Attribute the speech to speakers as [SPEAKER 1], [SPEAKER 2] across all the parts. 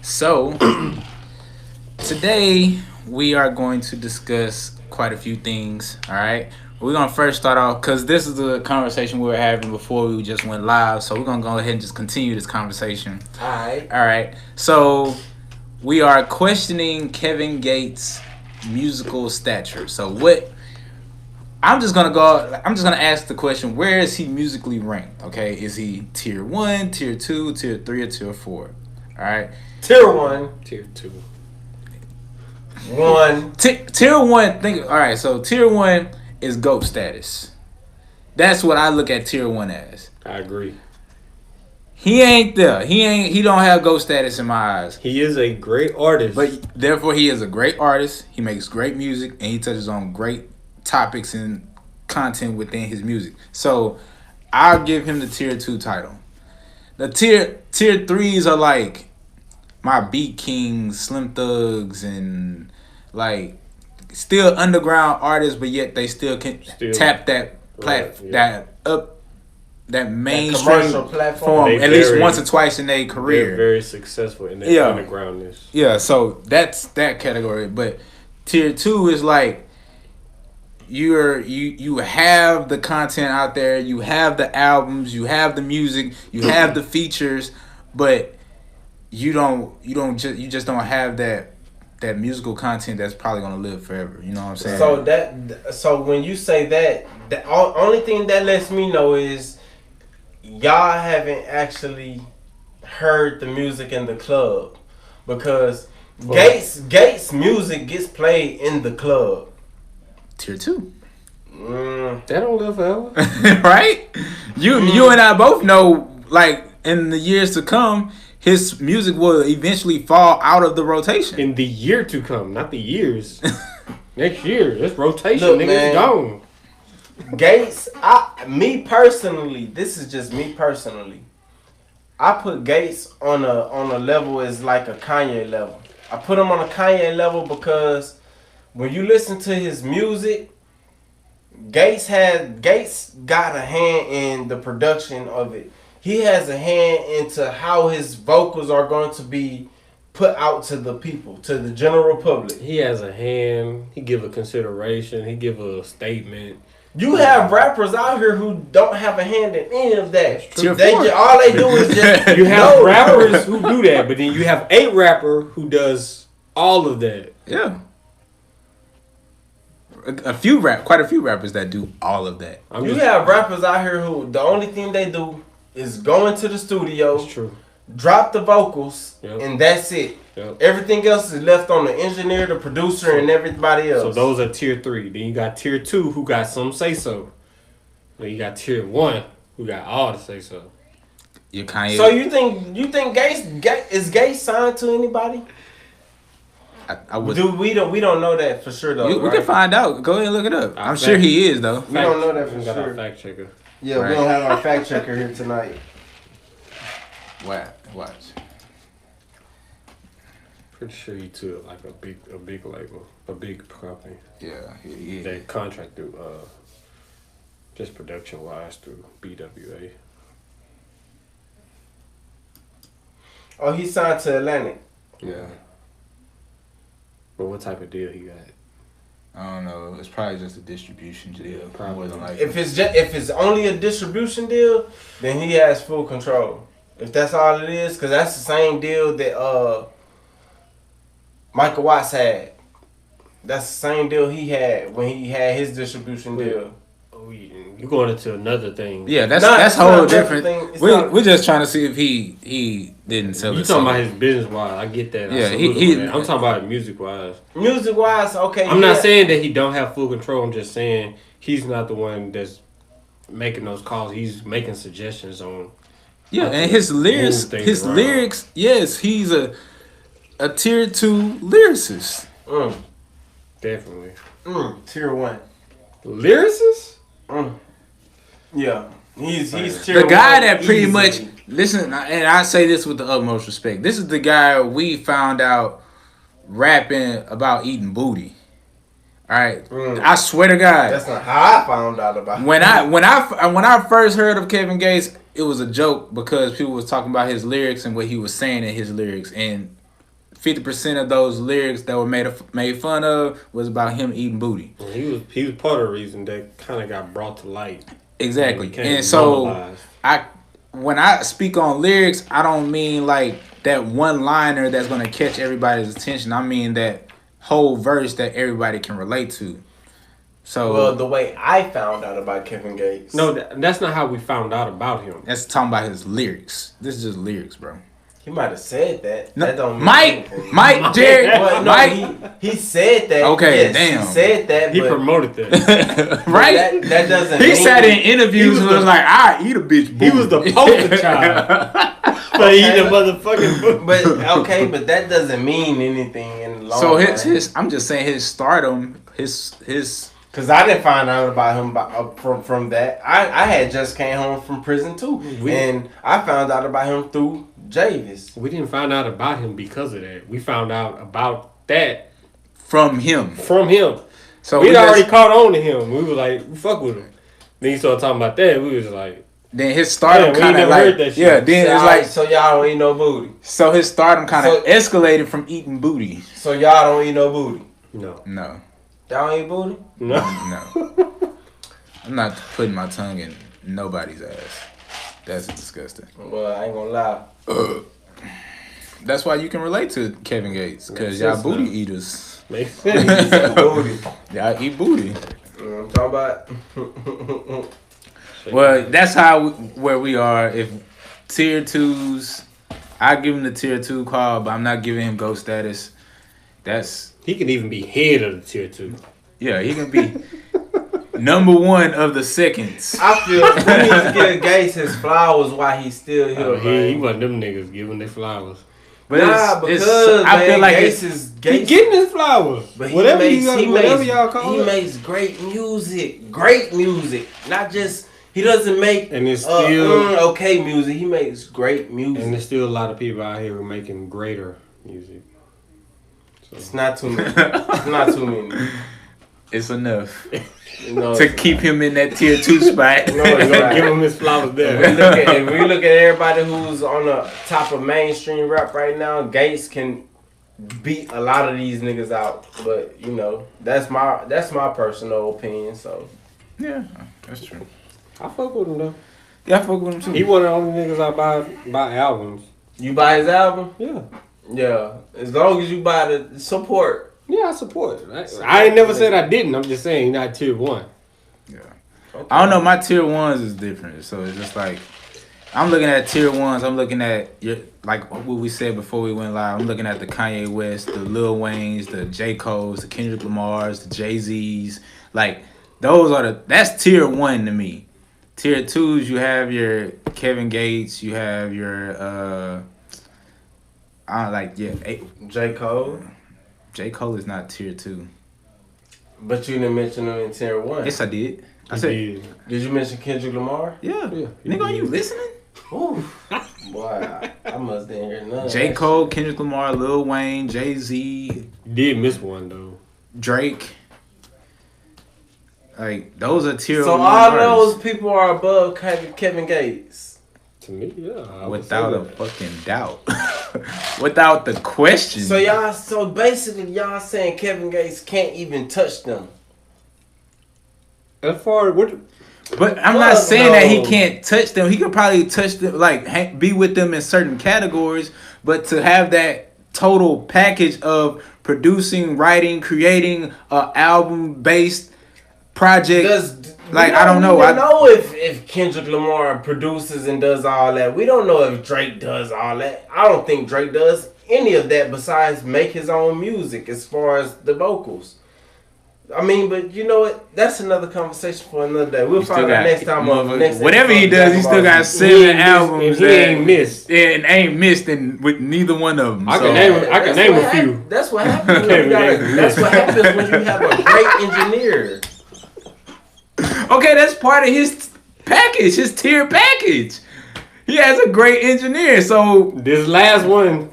[SPEAKER 1] So, today we are going to discuss quite a few things. All right. We're going to first start off because this is the conversation we were having before we just went live. So, we're going to go ahead and just continue this conversation.
[SPEAKER 2] All right.
[SPEAKER 1] All right. So, we are questioning Kevin Gates' musical stature. So, what. I'm just gonna ask the question: where is he musically ranked? Okay, is he tier 1, tier 2, tier 3, or tier 4? All right,
[SPEAKER 2] Tier 1.
[SPEAKER 3] Tier 2.
[SPEAKER 2] 1.
[SPEAKER 1] Tier 1. All right, so tier 1 is GOAT status. That's what I look at tier 1 as.
[SPEAKER 3] I agree.
[SPEAKER 1] He ain't there. He don't have GOAT status in my eyes.
[SPEAKER 3] He is a great artist.
[SPEAKER 1] But therefore, he is a great artist. He makes great music, and he touches on great topics and content within his music. So I'll give him the tier 2 title. The tier 3s are like my Beat Kings, Slim Thugs, and like still underground artists, but yet they still can tap that that mainstream
[SPEAKER 2] commercial platform
[SPEAKER 1] at least once or twice in their career.
[SPEAKER 3] They're very successful in their undergroundness.
[SPEAKER 1] Yeah, so that's that category. But tier 2 is like you have the content out there, you have the albums, you have the music, you have the features, but you just don't have that musical content that's probably gonna live forever. You know what I'm saying?
[SPEAKER 2] So when you say that, the only thing that lets me know is y'all haven't actually heard the music in the club, because Gates music gets played in the club.
[SPEAKER 1] Tier 2.
[SPEAKER 3] That don't live forever.
[SPEAKER 1] Right? You and I both know, like, in the years to come, his music will eventually fall out of the rotation.
[SPEAKER 3] In the year to come, not the years. Next year, it's rotation.
[SPEAKER 2] Look,
[SPEAKER 3] Niggas
[SPEAKER 2] man,
[SPEAKER 3] gone.
[SPEAKER 2] Gates, this is just me personally. I put Gates on a level as like a Kanye level. I put him on a Kanye level because when you listen to his music, Gates got a hand in the production of it. He has a hand into how his vocals are going to be put out to the people, to the general public.
[SPEAKER 3] He has a hand. He give a consideration. He give a statement.
[SPEAKER 2] You have rappers out here who don't have a hand in any of that.
[SPEAKER 1] All
[SPEAKER 2] they do is just
[SPEAKER 3] you have rappers who do that, but then you have a rapper who does all of that.
[SPEAKER 1] Yeah. Quite a few rappers that do all of that.
[SPEAKER 2] You have rappers out here who the only thing they do is go into the studio,
[SPEAKER 3] that's true,
[SPEAKER 2] drop the vocals,
[SPEAKER 3] yep,
[SPEAKER 2] and that's it.
[SPEAKER 3] Yep.
[SPEAKER 2] Everything else is left on the engineer, the producer, and everybody else.
[SPEAKER 3] So those are tier 3. Then you got tier 2 who got some say so. Then you got tier 1 who got all the say so.
[SPEAKER 2] So you think Gates signed to anybody?
[SPEAKER 1] I would.
[SPEAKER 2] We don't know that for sure though.
[SPEAKER 1] We can find out. Go ahead and look it up. I'm sure he is though.
[SPEAKER 2] We don't know that for
[SPEAKER 3] got
[SPEAKER 2] sure.
[SPEAKER 3] Our fact checker.
[SPEAKER 2] Yeah, right. We don't have our fact checker here tonight.
[SPEAKER 1] Watch.
[SPEAKER 3] Pretty sure he took like a big label, a big company.
[SPEAKER 1] Yeah.
[SPEAKER 3] They contract through just production wise through BWA.
[SPEAKER 2] Oh, he signed to Atlantic.
[SPEAKER 1] Yeah.
[SPEAKER 3] But what type of deal he got?
[SPEAKER 1] I don't know. It's probably just a distribution deal.
[SPEAKER 3] Probably.
[SPEAKER 2] If it's only a distribution deal, then he has full control. If that's all it is, because that's the same deal that Michael Watts had. That's the same deal he had when he had his distribution deal.
[SPEAKER 3] Oh, you're going into another thing.
[SPEAKER 1] Yeah, that's a whole different. We're just trying to see if he didn't sell it.
[SPEAKER 3] You talking about his business wise? I get that.
[SPEAKER 1] Yeah,
[SPEAKER 3] I'm talking about music wise.
[SPEAKER 2] Music wise, okay.
[SPEAKER 3] I'm not saying that he don't have full control. I'm just saying he's not the one that's making those calls. He's making suggestions on.
[SPEAKER 1] Yeah, and his lyrics. Yes, he's a tier 2 lyricist.
[SPEAKER 3] Definitely.
[SPEAKER 2] Tier 1
[SPEAKER 3] lyricist.
[SPEAKER 2] Yeah, he's tier
[SPEAKER 1] the guy
[SPEAKER 2] 1
[SPEAKER 1] that pretty
[SPEAKER 2] easily.
[SPEAKER 1] much listen. And I say this with the utmost respect. This is the guy we found out rapping about eating booty. All right, I swear to God,
[SPEAKER 2] that's not how I found out about it.
[SPEAKER 1] When I first heard of Kevin Gates, it was a joke because people was talking about his lyrics and what he was saying in his lyrics, and 50% of those lyrics that were made fun of was about him eating booty.
[SPEAKER 3] And he was part of the reason that kind of got brought to light.
[SPEAKER 1] Exactly.
[SPEAKER 3] Became
[SPEAKER 1] And so
[SPEAKER 3] normalized.
[SPEAKER 1] when I speak on lyrics, I don't mean like that one liner that's gonna catch everybody's attention. I mean that whole verse that everybody can relate to. So
[SPEAKER 2] Well, the way I found out about Kevin Gates.
[SPEAKER 3] No, that's not how we found out about him.
[SPEAKER 1] that's talking about his lyrics. This is just lyrics, bro.
[SPEAKER 2] He might have said that.
[SPEAKER 1] No,
[SPEAKER 2] That don't mean
[SPEAKER 1] Mike,
[SPEAKER 2] anything.
[SPEAKER 1] Mike, Jerry,
[SPEAKER 2] Well, no,
[SPEAKER 1] Mike.
[SPEAKER 2] he said that.
[SPEAKER 1] Okay,
[SPEAKER 2] yes,
[SPEAKER 1] damn.
[SPEAKER 2] He said that.
[SPEAKER 3] He
[SPEAKER 2] but
[SPEAKER 3] promoted that.
[SPEAKER 1] Right?
[SPEAKER 2] That doesn't.
[SPEAKER 1] He
[SPEAKER 2] mean
[SPEAKER 1] sat in interviews and was like, "I eat a bitch."
[SPEAKER 3] He was the poster child for eating a motherfucking book.
[SPEAKER 2] But okay, but that doesn't mean anything in the long
[SPEAKER 1] So
[SPEAKER 2] run.
[SPEAKER 1] his I'm just saying his stardom, his
[SPEAKER 2] Cause I didn't find out about him from that. I had just came home from prison too, and I found out about him through Javis.
[SPEAKER 3] We didn't find out about him because of that. We found out about that
[SPEAKER 1] from him.
[SPEAKER 3] from him.
[SPEAKER 1] So
[SPEAKER 3] We'd
[SPEAKER 1] we
[SPEAKER 3] already
[SPEAKER 1] just-
[SPEAKER 3] caught on to him. We were like, we fuck with him. Then he started talking about that. We was like,
[SPEAKER 1] Then his stardom
[SPEAKER 3] Yeah, we
[SPEAKER 1] kind of
[SPEAKER 3] never
[SPEAKER 1] like
[SPEAKER 3] heard that shit.
[SPEAKER 1] yeah. Then it's like
[SPEAKER 2] So y'all don't eat no booty.
[SPEAKER 1] so his stardom kind of
[SPEAKER 2] So-
[SPEAKER 1] escalated from eating booty.
[SPEAKER 2] So y'all don't eat no booty.
[SPEAKER 3] no,
[SPEAKER 1] No,
[SPEAKER 2] Y'all don't eat booty.
[SPEAKER 3] no.
[SPEAKER 1] no. I'm not putting my tongue in nobody's ass. That's disgusting.
[SPEAKER 2] Well, I ain't gonna lie.
[SPEAKER 1] That's why you can relate to Kevin Gates because
[SPEAKER 3] Makes
[SPEAKER 1] y'all
[SPEAKER 3] sense
[SPEAKER 1] booty
[SPEAKER 3] now.
[SPEAKER 1] eaters.
[SPEAKER 3] Makes sense.
[SPEAKER 2] Booty.
[SPEAKER 1] Y'all eat booty.
[SPEAKER 2] I'm talking about.
[SPEAKER 1] Well, that's how where we are. If tier 2s, I give him the tier 2 call, but I'm not giving him GOAT status. That's
[SPEAKER 3] He can even be head of the tier 2.
[SPEAKER 1] yeah, he can be number 1 of the seconds.
[SPEAKER 2] I feel we need to give Gates his flowers while he's still here.
[SPEAKER 3] He
[SPEAKER 2] man.
[SPEAKER 3] wasn't them niggas giving their flowers.
[SPEAKER 1] But
[SPEAKER 2] Nah, because
[SPEAKER 1] I feel like
[SPEAKER 2] Gates
[SPEAKER 1] it's,
[SPEAKER 2] is
[SPEAKER 3] He
[SPEAKER 2] Gates.
[SPEAKER 3] getting his flowers.
[SPEAKER 2] But
[SPEAKER 3] whatever
[SPEAKER 2] whatever
[SPEAKER 3] y'all call
[SPEAKER 2] he
[SPEAKER 3] it.
[SPEAKER 2] makes great music, not just he doesn't make
[SPEAKER 3] And it's still
[SPEAKER 2] okay music. He makes great music.
[SPEAKER 3] and there's still a lot of people out here who are making greater music.
[SPEAKER 2] It's not too many. It's not too many.
[SPEAKER 1] it's enough
[SPEAKER 2] No,
[SPEAKER 1] to keep him in that tier 2 spot.
[SPEAKER 2] No, it's not.
[SPEAKER 3] Give him his flowers there.
[SPEAKER 2] If we look at everybody who's on the top of mainstream rap right now, Gates can beat a lot of these niggas out. But you know, that's my personal opinion. So
[SPEAKER 1] Yeah, that's true.
[SPEAKER 3] I fuck with him though.
[SPEAKER 1] Yeah, I fuck with him too.
[SPEAKER 3] He one of the only niggas I buy albums.
[SPEAKER 2] you buy his album,
[SPEAKER 3] Yeah.
[SPEAKER 2] yeah. As long as you buy the support.
[SPEAKER 3] Yeah, I support it. I ain't never said I didn't. I'm just saying not tier 1.
[SPEAKER 1] Yeah.
[SPEAKER 2] Okay.
[SPEAKER 1] I don't know. My tier 1s is different, so it's just like I'm looking at tier 1s. I'm looking at like what we said before we went live. I'm looking at the Kanye West, the Lil Waynes, the J Cole's, the Kendrick Lamar's, the Jay Z's. Like that's tier 1 to me. Tier 2s, you have your Kevin Gates, you have your
[SPEAKER 2] J. Cole.
[SPEAKER 1] J Cole is not tier 2.
[SPEAKER 2] But you didn't mention him in tier 1.
[SPEAKER 1] Yes, I did. I said,
[SPEAKER 2] Did you mention Kendrick Lamar?
[SPEAKER 1] yeah.
[SPEAKER 3] Yeah.
[SPEAKER 1] Nigga, are you listening?
[SPEAKER 2] Ooh. Boy, I must didn't hear none. of
[SPEAKER 1] J.
[SPEAKER 2] that
[SPEAKER 1] Cole, Kendrick Lamar, Lil Wayne, Jay-Z,
[SPEAKER 3] Did miss one though.
[SPEAKER 1] Drake. Like, those are tier
[SPEAKER 2] shit. So
[SPEAKER 1] 1
[SPEAKER 2] all
[SPEAKER 1] artists.
[SPEAKER 2] those people are above Kevin Gates.
[SPEAKER 3] To me, yeah. I would
[SPEAKER 1] Without
[SPEAKER 3] say
[SPEAKER 1] a
[SPEAKER 3] that.
[SPEAKER 1] fucking doubt. Without the question.
[SPEAKER 2] So basically y'all saying Kevin Gates can't even touch them.
[SPEAKER 3] As far as what
[SPEAKER 1] But I'm not
[SPEAKER 2] Fuck
[SPEAKER 1] saying that he
[SPEAKER 2] no.
[SPEAKER 1] can't touch them. He could probably touch them, like be with them in certain categories. But to have that total package of producing, writing, creating a album-based project, like I don't know.
[SPEAKER 2] We don't know if Kendrick Lamar produces and does all that. We don't know if Drake does all that. I don't think Drake does any of that besides make his own music as far as the vocals. I mean, but you know what? That's another conversation for another day. We'll find out next time.
[SPEAKER 1] Whatever he does, he still got
[SPEAKER 3] He
[SPEAKER 1] 7
[SPEAKER 3] ain't
[SPEAKER 1] albums.
[SPEAKER 3] missed- and he ain't missed.
[SPEAKER 1] And ain't missed in with neither one of them.
[SPEAKER 3] I
[SPEAKER 1] so.
[SPEAKER 3] can name a few.
[SPEAKER 2] That's what happens. When you that's what happens when you have a great engineer.
[SPEAKER 1] Okay, that's part of his package, his tier package. He has a great engineer, so
[SPEAKER 3] This last one,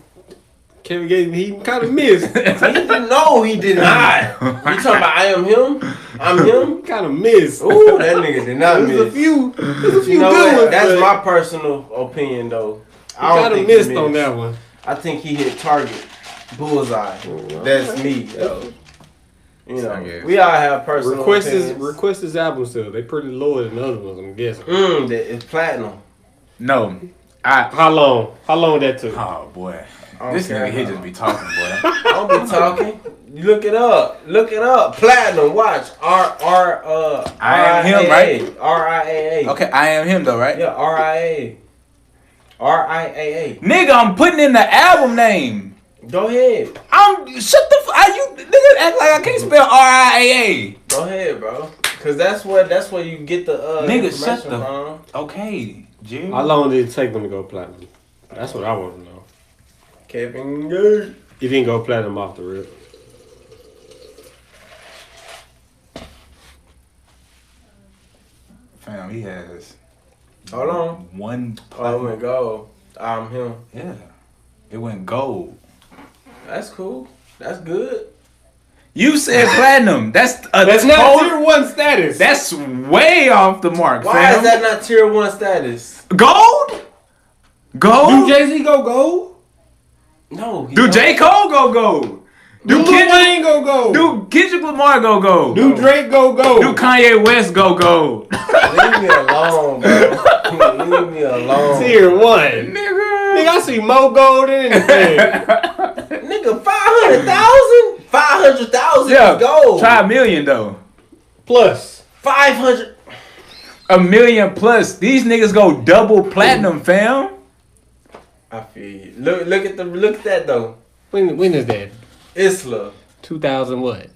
[SPEAKER 3] Kevin Gates, he kind of missed.
[SPEAKER 2] He didn't know he did not. You talking about I am him? I'm him?
[SPEAKER 3] Kind of missed.
[SPEAKER 2] Ooh, that nigga did not
[SPEAKER 3] There's a
[SPEAKER 2] miss.
[SPEAKER 3] few. There's a few
[SPEAKER 2] You know
[SPEAKER 3] good
[SPEAKER 2] what?
[SPEAKER 3] ones.
[SPEAKER 2] That's
[SPEAKER 3] but
[SPEAKER 2] my personal opinion, though.
[SPEAKER 3] He
[SPEAKER 2] I don't
[SPEAKER 3] kind of
[SPEAKER 2] think
[SPEAKER 3] missed
[SPEAKER 2] he
[SPEAKER 3] on that one.
[SPEAKER 2] I think he hit target. bullseye. That's me, yo. You know,
[SPEAKER 1] guess.
[SPEAKER 2] we all have personal opinions.
[SPEAKER 3] Request his album still. They pretty lower than the other ones, I'm guessing.
[SPEAKER 2] It's platinum.
[SPEAKER 1] No.
[SPEAKER 3] How long? How long that took?
[SPEAKER 1] Oh boy.
[SPEAKER 2] I
[SPEAKER 1] This
[SPEAKER 2] don't care
[SPEAKER 1] nigga he
[SPEAKER 2] how.
[SPEAKER 1] just be talking, boy.
[SPEAKER 2] I don't be talking. You look it up. Look it up. Platinum. Watch.
[SPEAKER 1] I am him, right?
[SPEAKER 2] RIAA.
[SPEAKER 1] Okay, I am him though, right?
[SPEAKER 2] Yeah, RIAA. RIAA.
[SPEAKER 1] Nigga, I'm putting in the album name.
[SPEAKER 2] Go ahead.
[SPEAKER 1] Shut the you nigga act like I can't spell RIAA.
[SPEAKER 2] Go ahead, bro. Cause that's where you get the
[SPEAKER 1] Nigga,
[SPEAKER 2] information
[SPEAKER 1] shut the
[SPEAKER 2] from.
[SPEAKER 1] Okay, Jim.
[SPEAKER 3] How long did it take them to go platinum? That's what I want to know.
[SPEAKER 2] Kevin Gay.
[SPEAKER 3] He didn't go platinum off the rip.
[SPEAKER 1] Fam, he has
[SPEAKER 2] Hold on.
[SPEAKER 1] one
[SPEAKER 2] Oh
[SPEAKER 1] platinum.
[SPEAKER 2] my god. I'm him.
[SPEAKER 1] Yeah. It went gold.
[SPEAKER 2] That's cool. That's good.
[SPEAKER 1] You said platinum. That's
[SPEAKER 3] Not tier 1 status.
[SPEAKER 1] That's way off the mark,
[SPEAKER 2] Why
[SPEAKER 1] fam.
[SPEAKER 2] is that not tier 1 status?
[SPEAKER 1] Gold? Gold?
[SPEAKER 3] Do Jay-Z go gold?
[SPEAKER 2] No.
[SPEAKER 1] Do J. Cole go gold?
[SPEAKER 3] Do Lil Wayne go gold?
[SPEAKER 1] Do Kendrick Lamar go gold?
[SPEAKER 3] Do Drake go gold?
[SPEAKER 1] Do Kanye West go gold?
[SPEAKER 2] Leave me alone, bro. Leave me alone.
[SPEAKER 3] Tier 1.
[SPEAKER 1] Nigga.
[SPEAKER 3] Nigga, I see more gold than anything.
[SPEAKER 2] Nigga, 500,000? 500,000
[SPEAKER 1] Yeah,
[SPEAKER 2] is gold.
[SPEAKER 1] try $1 million though.
[SPEAKER 3] Plus.
[SPEAKER 2] 500.
[SPEAKER 1] $1 million plus. These niggas go double platinum, fam.
[SPEAKER 2] I feel you. Look at that though.
[SPEAKER 3] When is that?
[SPEAKER 2] Isla.
[SPEAKER 3] 2000 what?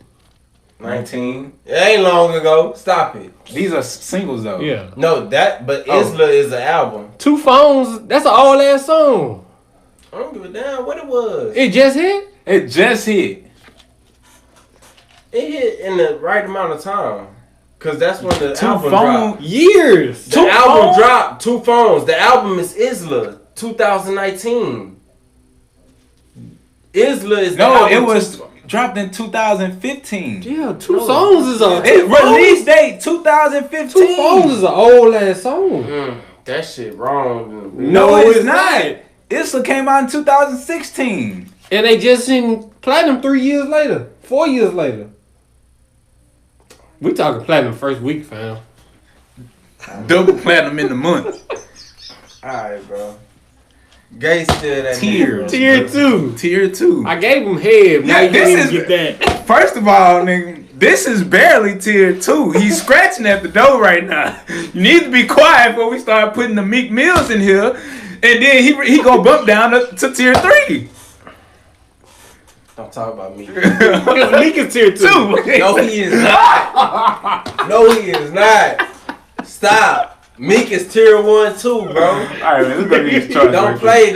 [SPEAKER 2] 19. It ain't long ago. Stop it.
[SPEAKER 1] These are singles though.
[SPEAKER 3] Yeah.
[SPEAKER 2] No, but Isla is an album.
[SPEAKER 3] 2 Phones, that's an old ass song.
[SPEAKER 2] I don't give a damn what it was.
[SPEAKER 3] It just hit?
[SPEAKER 1] It just hit.
[SPEAKER 2] It hit in the right amount of time. Cause that's when the
[SPEAKER 1] 2
[SPEAKER 2] album
[SPEAKER 1] Phones.
[SPEAKER 2] dropped.
[SPEAKER 3] Years.
[SPEAKER 2] The
[SPEAKER 1] 2
[SPEAKER 2] album
[SPEAKER 1] Phones?
[SPEAKER 2] dropped. 2 Phones. The album is Isla 2019. Isla is the
[SPEAKER 1] No,
[SPEAKER 2] album
[SPEAKER 1] it was dropped in 2015.
[SPEAKER 3] Yeah, 2 songs is a...
[SPEAKER 1] It release date 2015.
[SPEAKER 3] 2 Phones is an old ass song.
[SPEAKER 2] That shit wrong.
[SPEAKER 1] No, it's not. Isla came out in 2016.
[SPEAKER 3] And they just seen platinum 3 years later. 4 years later. We talking platinum first week, fam.
[SPEAKER 1] Double platinum in the month.
[SPEAKER 2] Alright, bro. Gay still that
[SPEAKER 1] Tier.
[SPEAKER 2] nigga,
[SPEAKER 3] Tier 2.
[SPEAKER 1] Tier 2.
[SPEAKER 3] I gave him head. Now
[SPEAKER 1] Yeah,
[SPEAKER 3] you
[SPEAKER 1] this
[SPEAKER 3] can't even get that.
[SPEAKER 1] First of all, nigga, this is barely tier 2. He's scratching at the door right now. You need to be quiet before we start putting the Meek Mills in here. And then he gonna bump down to tier 3.
[SPEAKER 2] Don't talk about me.
[SPEAKER 3] Because Meek is tier 2.
[SPEAKER 2] No, he is not. No, he is not. Stop. Meek is tier 1 too, bro.
[SPEAKER 1] Alright, man, let's go to these charts.
[SPEAKER 2] Don't play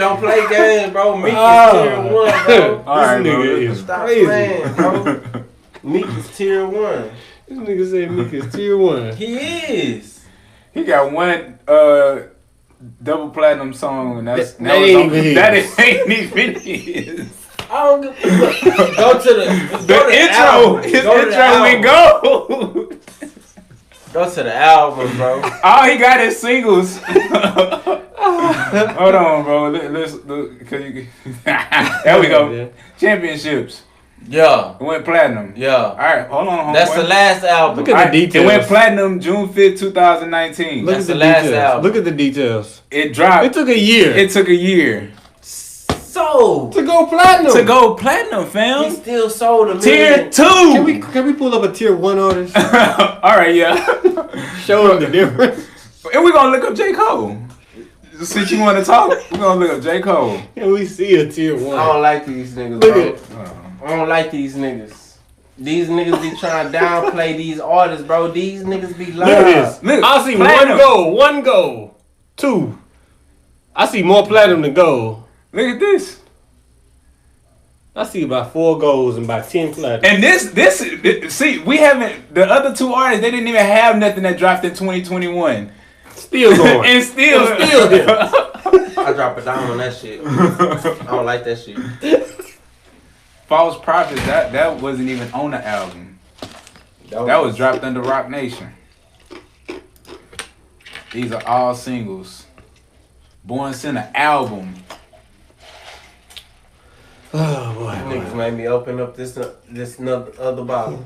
[SPEAKER 2] games, bro. Meek is tier 1, bro.
[SPEAKER 1] Alright,
[SPEAKER 3] This
[SPEAKER 1] bro.
[SPEAKER 3] nigga is
[SPEAKER 2] Stop
[SPEAKER 3] crazy.
[SPEAKER 2] playing, bro. Meek is tier 1.
[SPEAKER 3] This nigga said Meek is tier 1.
[SPEAKER 2] He is.
[SPEAKER 1] He got one double platinum song, and that's
[SPEAKER 3] That ain't even his.
[SPEAKER 1] that ain't even his.
[SPEAKER 2] I don't give a fuck. Go to the
[SPEAKER 1] The intro,
[SPEAKER 2] album.
[SPEAKER 1] his
[SPEAKER 2] Go to the
[SPEAKER 1] intro
[SPEAKER 2] album.
[SPEAKER 1] went gold.
[SPEAKER 2] Go to the album, bro.
[SPEAKER 1] All he got is singles. Hold on, bro. Let's look. There we go. Championships.
[SPEAKER 2] Yeah.
[SPEAKER 1] It went platinum.
[SPEAKER 2] Yeah.
[SPEAKER 1] All right, hold on. Homeboy.
[SPEAKER 2] That's the last album.
[SPEAKER 3] Look at
[SPEAKER 1] All right,
[SPEAKER 3] the details.
[SPEAKER 1] It went platinum June 5th, 2019.
[SPEAKER 3] Look
[SPEAKER 2] That's
[SPEAKER 3] at
[SPEAKER 2] the
[SPEAKER 3] the
[SPEAKER 2] last
[SPEAKER 3] details.
[SPEAKER 2] album.
[SPEAKER 3] Look at the details.
[SPEAKER 1] It dropped.
[SPEAKER 3] It took a year
[SPEAKER 1] It took a year
[SPEAKER 2] So
[SPEAKER 3] to go platinum.
[SPEAKER 1] to go platinum,
[SPEAKER 2] he
[SPEAKER 1] fam.
[SPEAKER 2] still sold a
[SPEAKER 1] Tier
[SPEAKER 2] million.
[SPEAKER 1] 2.
[SPEAKER 3] Can we pull up a tier 1 artist?
[SPEAKER 1] All right, yeah.
[SPEAKER 3] Show them the difference.
[SPEAKER 1] And we're gonna look up J. Cole. Since you want to talk, we're gonna look up J. Cole.
[SPEAKER 3] Can we see a tier 1?
[SPEAKER 2] I don't like these niggas,
[SPEAKER 3] Look
[SPEAKER 2] bro.
[SPEAKER 3] at it.
[SPEAKER 2] I don't like these niggas. These niggas be trying to downplay these artists, bro. These niggas be lying.
[SPEAKER 3] Look at this.
[SPEAKER 1] Look,
[SPEAKER 3] I see
[SPEAKER 1] platinum.
[SPEAKER 3] one goal, 2. I see more platinum than gold.
[SPEAKER 1] Look at this.
[SPEAKER 3] I see about 4 goals and about 10 platinum.
[SPEAKER 1] And this, see, we haven't, the other 2 artists, they didn't even have nothing that dropped in 2021.
[SPEAKER 3] Still going.
[SPEAKER 1] And still
[SPEAKER 3] here.
[SPEAKER 2] I drop a dime on that shit. I don't like that shit.
[SPEAKER 1] False Prophets, that wasn't even on the album. That was dropped under Rock Nation. These are all singles. Born Sinner album.
[SPEAKER 3] Oh
[SPEAKER 2] Niggas made me open up this other bottle.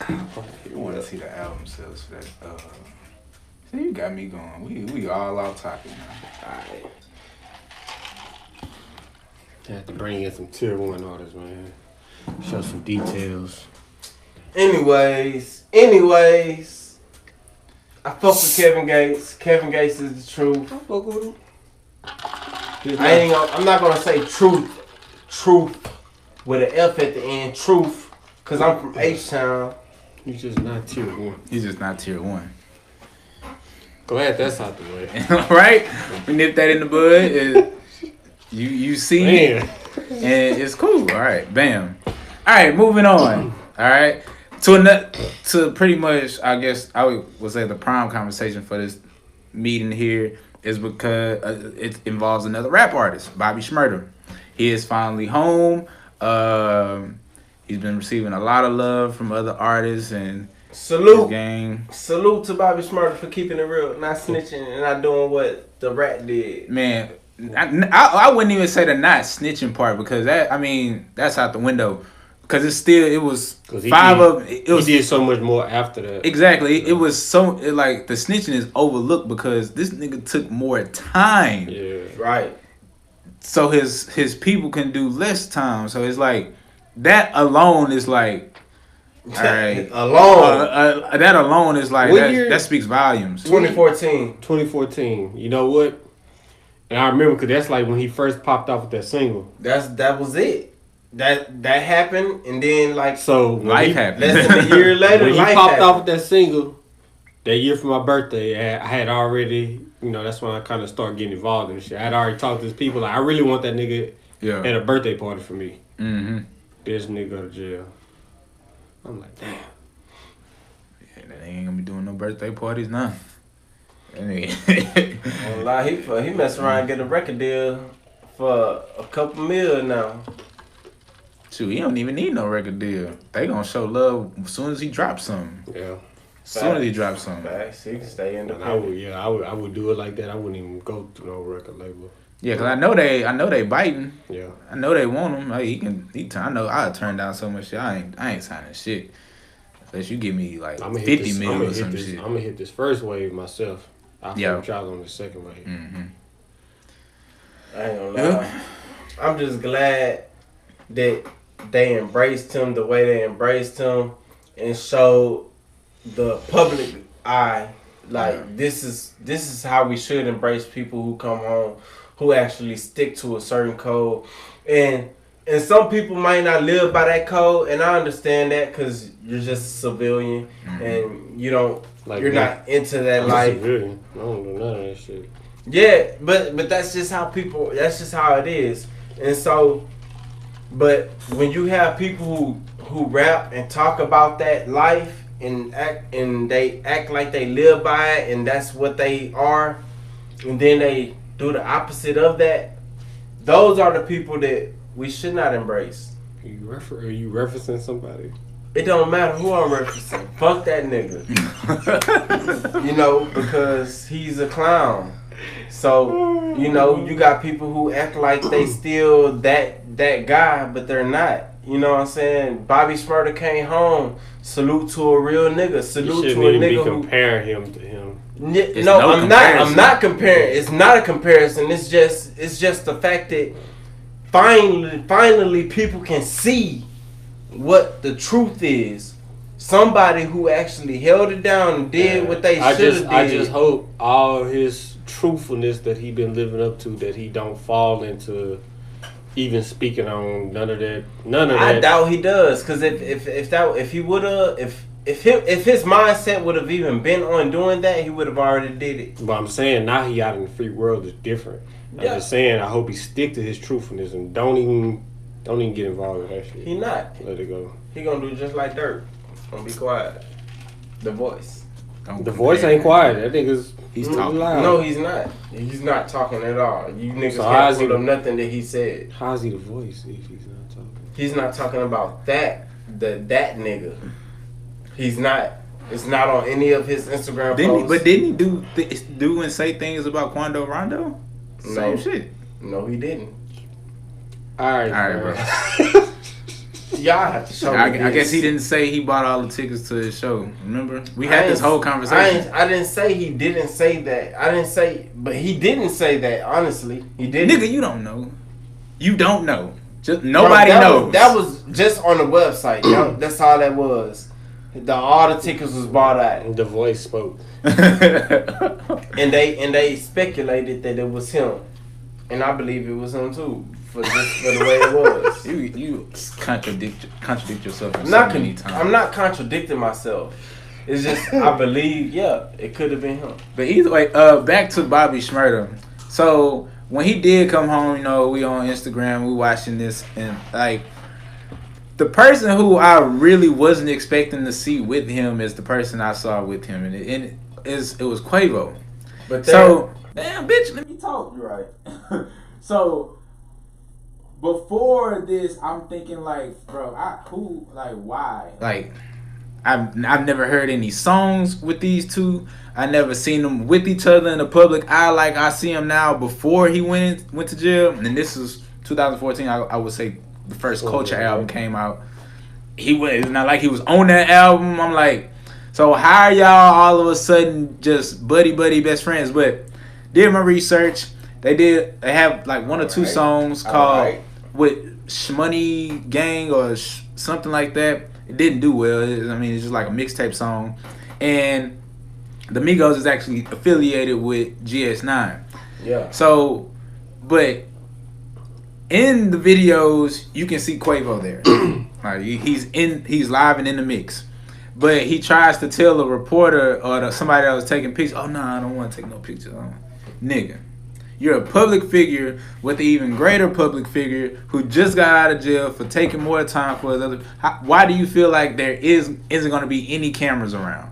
[SPEAKER 1] You want to see the album sales for that? See, you got me going. We all out topic now.
[SPEAKER 3] Alright. Had to bring in some tier 1 artists, man. Show some details.
[SPEAKER 2] Anyways, I fuck with Kevin Gates. Kevin Gates is the truth.
[SPEAKER 3] I fuck with him.
[SPEAKER 2] I'm not gonna say truth with an F at the end, truth, cause I'm from H-Town.
[SPEAKER 3] He's just not tier 1.
[SPEAKER 1] He's just not tier 1.
[SPEAKER 3] Glad that's out the way.
[SPEAKER 1] Right? We nip that in the bud. You see it, and it's cool. All right, bam. All right, moving on. All right, to pretty much, I guess I would say the prime conversation for this meeting here is because it involves another rap artist, Bobby Shmurda. He is finally home. He's been receiving a lot of love from other artists and
[SPEAKER 2] Salute to Bobby Shmurda for keeping it real, not snitching and not doing what the rat did.
[SPEAKER 1] Man, I wouldn't even say the not snitching part because that's out the window because it was five of it was.
[SPEAKER 3] He did so much more after that.
[SPEAKER 1] Exactly, it was like the snitching is overlooked because this nigga took more time.
[SPEAKER 3] Yeah,
[SPEAKER 2] right.
[SPEAKER 1] So his people can do less time. So it's like that alone is like. All right. That alone is like that speaks volumes.
[SPEAKER 2] 2014.
[SPEAKER 3] You know what? And I remember because that's like when he first popped off with that single.
[SPEAKER 2] That was it. That happened, and then like
[SPEAKER 3] so
[SPEAKER 1] life happened.
[SPEAKER 2] Less than a year later,
[SPEAKER 3] when he
[SPEAKER 2] life
[SPEAKER 3] popped
[SPEAKER 2] happened.
[SPEAKER 3] off with that single, that year for my birthday, I had already, that's when I kind of started getting involved in shit. I had already talked to his people like I really want that nigga at a birthday party for me.
[SPEAKER 1] Mm-hmm.
[SPEAKER 3] This nigga go to jail. I'm like, damn.
[SPEAKER 1] Yeah, they ain't gonna be doing no birthday parties now.
[SPEAKER 2] He messed around and get a record deal for a couple mil now.
[SPEAKER 1] Shoot, he don't even need no record deal. They gonna show love as soon as he drops something.
[SPEAKER 3] Yeah.
[SPEAKER 1] As soon as he drops something.
[SPEAKER 2] Facts. He can stay in the.
[SPEAKER 3] I would do it like that. I wouldn't even go to no record label.
[SPEAKER 1] Yeah, cause I know they biting.
[SPEAKER 3] Yeah.
[SPEAKER 1] I know they want him. Like, I know I turn down so much shit. I ain't signing shit. Unless you give me like 50 mil or some shit.
[SPEAKER 3] I'm gonna hit this first wave myself. I'll put y'all on the second wave.
[SPEAKER 1] Mm-hmm.
[SPEAKER 2] I ain't gonna lie. I'm just glad that they embraced him the way they embraced him and showed the public eye like this is how we should embrace people who come home, who actually stick to a certain code. And some people might not live by that code, and I understand that because you're just a civilian and you don't you're not into that life.
[SPEAKER 3] Civilian. I don't do none of that shit.
[SPEAKER 2] Yeah, but that's just how it is. And so, but when you have people who rap and talk about that life and they act like they live by it and that's what they are, and then they do the opposite of that, those are the people that we should not embrace.
[SPEAKER 3] Are you referencing somebody?
[SPEAKER 2] It don't matter who I'm referencing. Fuck that nigga. Because he's a clown. So, you got people who act like they still that guy, but they're not. You know what I'm saying? Bobby Shmurda came home. Salute to a real nigga. Salute to a nigga who
[SPEAKER 3] comparing him to him.
[SPEAKER 2] I'm not comparing. It's not a comparison. It's just the fact that finally people can see what the truth is. Somebody who actually held it down and did what they should have did.
[SPEAKER 3] I just hope all his truthfulness that he been living up to, that he don't fall into even speaking on none of that.
[SPEAKER 2] I doubt he does, because if his mindset would have even been on doing that, he would have already did it.
[SPEAKER 3] But I'm saying now he out in the free world is different. I'm just saying I hope he stick to his truthfulness and don't even get involved with that shit.
[SPEAKER 2] He not.
[SPEAKER 3] Let it go.
[SPEAKER 2] He gonna do just like Dirt. Gonna be quiet. The Voice.
[SPEAKER 3] The Voice ain't quiet. That nigga's
[SPEAKER 1] he's talking.
[SPEAKER 3] Loud.
[SPEAKER 2] No, he's not. He's not talking at all. You niggas can't pull up nothing that he said.
[SPEAKER 3] How's he the Voice if he's not talking?
[SPEAKER 2] He's not talking about that nigga. He's not. It's not on any of his Instagram posts.
[SPEAKER 1] Didn't he do and say things about Quando Rondo? Same shit.
[SPEAKER 2] No, he didn't.
[SPEAKER 3] All right,
[SPEAKER 1] bro.
[SPEAKER 2] Y'all have to show me.
[SPEAKER 1] I guess he didn't say he bought all the tickets to his show. Remember? We had this whole conversation.
[SPEAKER 2] I didn't say he didn't say that. I didn't say, but he didn't say that. Honestly, he didn't.
[SPEAKER 1] Nigga, you don't know. You don't know. Just nobody knows.
[SPEAKER 2] That was just on the website. That's all that was. All the tickets was bought out.
[SPEAKER 3] The voice spoke,
[SPEAKER 2] and they speculated that it was him, and I believe it was him too. For the way it was.
[SPEAKER 1] You contradict yourself so many times.
[SPEAKER 2] I'm not contradicting myself. It's just I believe, it could have been him.
[SPEAKER 1] But either way, back to Bobby Shmurda. So when he did come home, we on Instagram, we watching this, and like the person who I really wasn't expecting to see with him is the person I saw with him, and it was Quavo.
[SPEAKER 2] But
[SPEAKER 1] damn bitch, let me talk. You're right. So. Before this, I'm thinking like, bro, why? Like, I've never heard any songs with these two. I never seen them with each other in the public eye like I see them now. Before he went to jail, and this is 2014. I would say the first Culture album came out. It's not like he was on that album. I'm like, so how are y'all all of a sudden just buddy best friends? But did my research. They have like one or two songs called with Shmoney Gang or something like that. It didn't do well. It's just like a mixtape song. And the Migos is actually affiliated with GS9.
[SPEAKER 2] Yeah.
[SPEAKER 1] So, but in the videos, you can see Quavo there. Like he's live and in the mix. But he tries to tell a reporter or somebody that was taking pictures, I don't want to take no pictures. Nigga. You're a public figure with an even greater public figure who just got out of jail for taking more time for his other. Why do you feel like there isn't going to be any cameras around?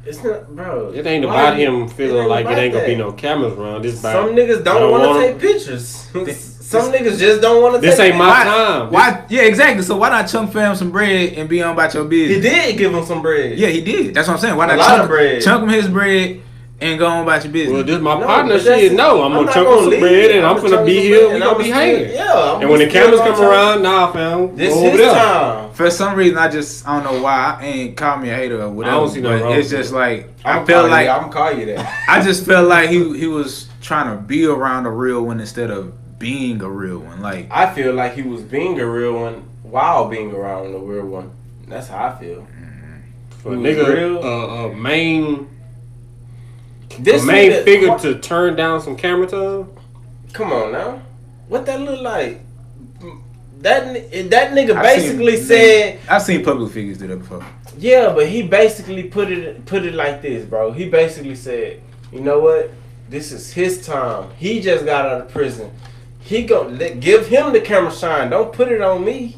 [SPEAKER 2] It's not, bro.
[SPEAKER 3] It ain't about him feeling like it ain't gonna be no cameras around.
[SPEAKER 2] Some niggas don't want to take pictures. Some niggas just don't want to take
[SPEAKER 3] pictures. This ain't my time.
[SPEAKER 1] Why? Yeah, exactly. So why not chunk fam some bread and be on about your business?
[SPEAKER 2] He did give him some bread.
[SPEAKER 1] Yeah, he did. That's what I'm saying. Why not chunk him his bread and go on about your business?
[SPEAKER 3] Well, this my partner shit. I'm gonna chunk on some bread and I'm gonna be here. We gonna be hanging.
[SPEAKER 2] Yeah.
[SPEAKER 3] And when the cameras come around, fam,
[SPEAKER 2] this is time.
[SPEAKER 1] For some reason, I don't know why. I ain't call me a hater or whatever.
[SPEAKER 3] I don't see no wrong.
[SPEAKER 1] It's just like
[SPEAKER 2] I'm gonna call you that.
[SPEAKER 1] I just felt like he was trying to be around a real one instead of being a real one. Like
[SPEAKER 2] I feel like he was being a real one while being around a real one. That's how I feel.
[SPEAKER 3] For a nigga, main figure to turn down some camera time.
[SPEAKER 2] Come on now, what that look like? That nigga basically said.
[SPEAKER 1] I've seen public figures do that before.
[SPEAKER 2] Yeah, but he basically put it like this, bro. He basically said, you know what? This is his time. He just got out of prison. He give him the camera shine. Don't put it on me.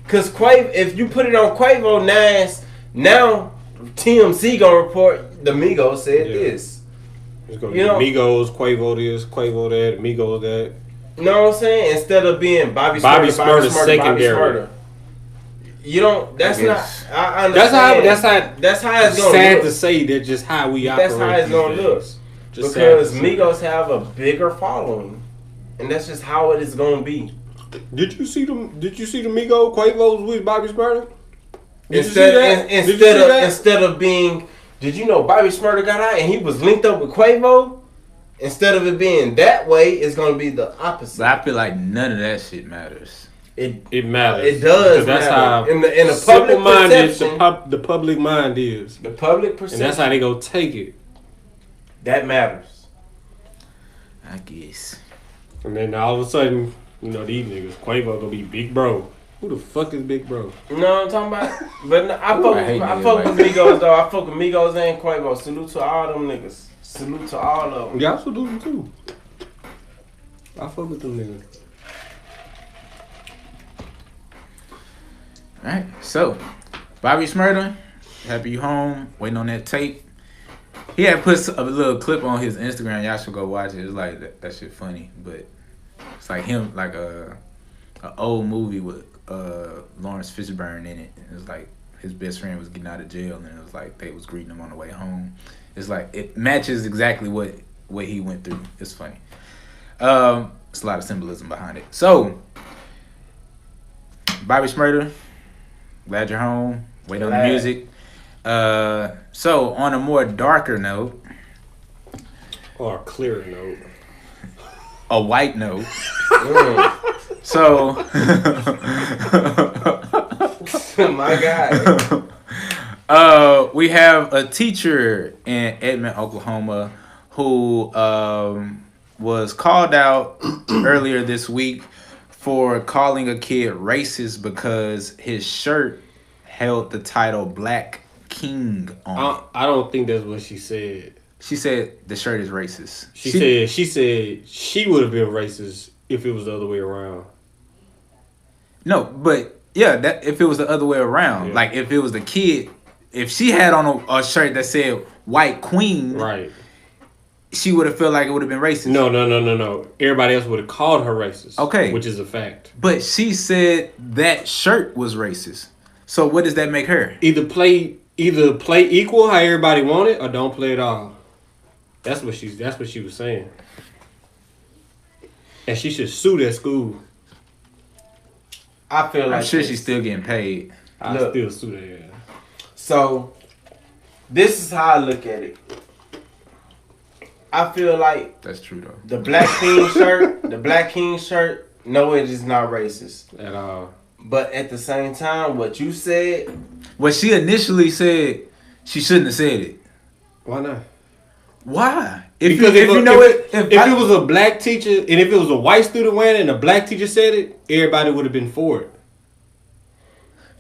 [SPEAKER 2] Cause if you put it on Quavo, now TMZ gonna report the Migos said this.
[SPEAKER 3] It's gonna be Migos, Quavo this, Quavo that, Migos that.
[SPEAKER 2] You know what I'm saying? Instead of being Bobby Shmurda secondary. You don't. That's not. I understand. That's how it's gonna
[SPEAKER 3] sad
[SPEAKER 2] look.
[SPEAKER 3] to say that just how we operate.
[SPEAKER 2] That's how it's gonna look. Because Migos have a bigger following, and that's just how it is gonna be.
[SPEAKER 3] Did you see them? Did you see the Migos Quavo's with Bobby Shmurda?
[SPEAKER 2] Instead of being, did you know Bobby Shmurda got out and he was linked up with Quavo? Instead of it being that way, it's gonna be the opposite.
[SPEAKER 1] But I feel like none of that shit matters.
[SPEAKER 3] It matters.
[SPEAKER 2] It does.
[SPEAKER 3] That's
[SPEAKER 2] matter.
[SPEAKER 3] how
[SPEAKER 2] in the public perception,
[SPEAKER 3] the public mind is.
[SPEAKER 2] The public perception,
[SPEAKER 3] and that's how they go take it.
[SPEAKER 2] That matters.
[SPEAKER 1] I guess.
[SPEAKER 3] And then all of a sudden, these niggas, Quavo gonna be Big Bro. Who the fuck is Big Bro?
[SPEAKER 2] You know what I'm talking about? But no, I fuck with Migos though. I fuck with Migos and Quavo. Salute to all them niggas. Salute to all of them.
[SPEAKER 3] Yeah, I salute them too. I fuck with them niggas.
[SPEAKER 1] Alright, so Bobby Shmurda, happy you home, waiting on that tape. He had put a little clip on his Instagram. Y'all should go watch it. It's like that shit funny, but it's like him, like a old movie with Lawrence Fishburne in it. It was like his best friend was getting out of jail, and it was like they was greeting him on the way home. It's like it matches exactly what he went through. It's funny. It's a lot of symbolism behind it. So, Bobby Shmurda, glad you're home. Wait on the music. So, on a more darker note,
[SPEAKER 3] or a clearer note,
[SPEAKER 1] a white note. So,
[SPEAKER 2] my
[SPEAKER 1] God. We have a teacher in Edmond, Oklahoma, who was called out earlier this week for calling a kid racist because his shirt held the title Black King on it.
[SPEAKER 3] I don't think that's what she said.
[SPEAKER 1] She said the shirt is racist.
[SPEAKER 3] She said she would have been racist if it was the other way around.
[SPEAKER 1] No, but yeah, that if it was the other way around, like if it was the kid, if she had on a shirt that said White Queen,
[SPEAKER 3] right,
[SPEAKER 1] she would have felt like it would have been racist.
[SPEAKER 3] No. Everybody else would have called her racist.
[SPEAKER 1] Okay,
[SPEAKER 3] which is a fact.
[SPEAKER 1] But she said that shirt was racist. So what does that make her?
[SPEAKER 3] Either play equal how everybody wanted, or don't play at all. That's what she was saying. And she should sue that school.
[SPEAKER 2] I feel like
[SPEAKER 1] I'm sure she's still getting paid.
[SPEAKER 3] I still sue that.
[SPEAKER 2] So this is how I look at it. I feel like
[SPEAKER 1] that's true though.
[SPEAKER 2] The Black King shirt, no, it is not racist
[SPEAKER 3] at all.
[SPEAKER 2] But at the same time, what you said,
[SPEAKER 1] what she initially said, she shouldn't have said it.
[SPEAKER 3] Why not?
[SPEAKER 1] Why?
[SPEAKER 3] If it was a black teacher and if it was a white student wearing it and a black teacher said it, everybody would have been for it.